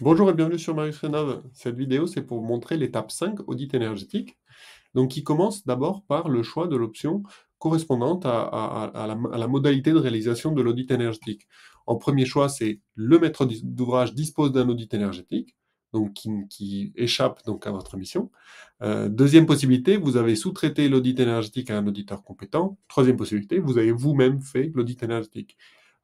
Bonjour et bienvenue sur Marius Rénov. Cette vidéo, c'est pour vous montrer l'étape 5, audit énergétique. Donc, qui commence d'abord par le choix de l'option correspondante à la modalité de réalisation de l'audit énergétique. En premier choix, c'est le maître d'ouvrage dispose d'un audit énergétique, donc qui échappe donc à votre mission. Deuxième possibilité, vous avez sous-traité l'audit énergétique à un auditeur compétent. Troisième possibilité, vous avez vous-même fait l'audit énergétique.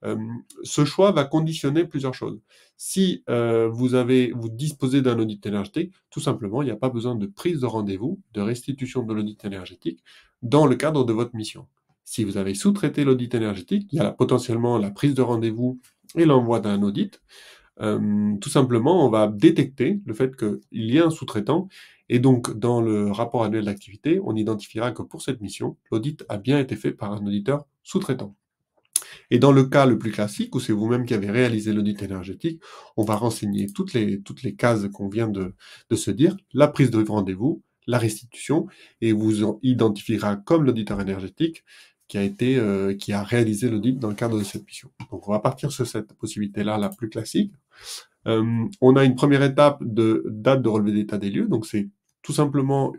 Euh, Ce choix va conditionner plusieurs choses. Si vous disposez d'un audit énergétique, tout simplement, il n'y a pas besoin de prise de rendez-vous, de restitution de l'audit énergétique dans le cadre de votre mission. Si vous avez sous-traité l'audit énergétique, il y a potentiellement la prise de rendez-vous et l'envoi d'un audit. Tout simplement, on va détecter le fait qu'il y a un sous-traitant et donc dans le rapport annuel d'activité, on identifiera que pour cette mission, l'audit a bien été fait par un auditeur sous-traitant. Et dans le cas le plus classique, où c'est vous-même qui avez réalisé l'audit énergétique, on va renseigner toutes les cases qu'on vient de se dire, la prise de rendez-vous, la restitution, et vous identifiera comme l'auditeur énergétique qui a réalisé l'audit dans le cadre de cette mission. Donc on va partir sur cette possibilité-là, la plus classique. On a une première étape de date de relevé d'état des lieux, donc c'est tout simplement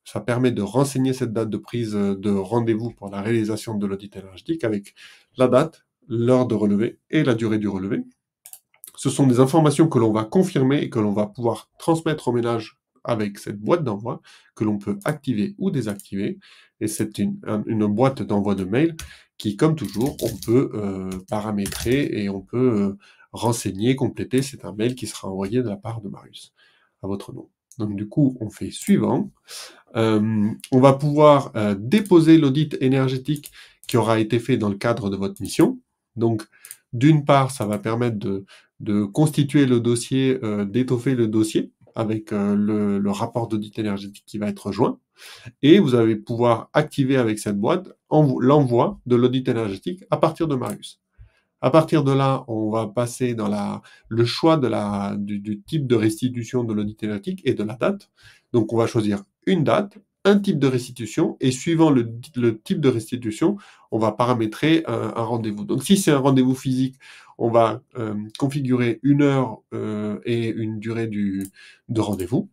ça permet de renseigner cette date de prise de rendez-vous pour la réalisation de l'audit énergétique avec la date, l'heure de relevé et la durée du relevé. Ce sont des informations que l'on va confirmer et que l'on va pouvoir transmettre au ménage avec cette boîte d'envoi que l'on peut activer ou désactiver. Et c'est une boîte d'envoi de mail qui, comme toujours, on peut paramétrer et on peut renseigner, compléter. C'est un mail qui sera envoyé de la part de Marius à votre nom. Donc du coup, on fait suivant. On va pouvoir déposer l'audit énergétique qui aura été fait dans le cadre de votre mission. Donc, d'une part, ça va permettre de constituer le dossier, d'étoffer le dossier avec le rapport d'audit énergétique qui va être joint. Et vous allez pouvoir activer avec cette boîte l'envoi de l'audit énergétique à partir de Marius. À partir de là, on va passer dans le choix du type de restitution de l'audit énergétique et de la date. Donc, on va choisir une date, un type de restitution, et suivant le type de restitution, on va paramétrer un rendez-vous. Donc, si c'est un rendez-vous physique, on va configurer une heure et une durée de rendez-vous.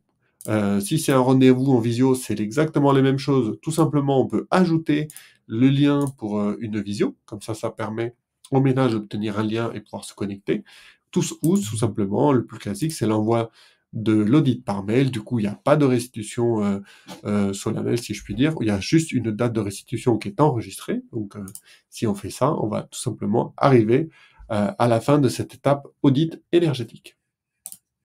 Si c'est un rendez-vous en visio, c'est exactement les mêmes choses. Tout simplement, on peut ajouter le lien pour une visio. Comme ça permet au ménage d'obtenir un lien et pouvoir se connecter. Ou tout simplement, le plus classique, c'est l'envoi de l'audit par mail. Du coup, il n'y a pas de restitution solennelle, si je puis dire. Il y a juste une date de restitution qui est enregistrée. Donc, si on fait ça, on va tout simplement arriver à la fin de cette étape audit énergétique.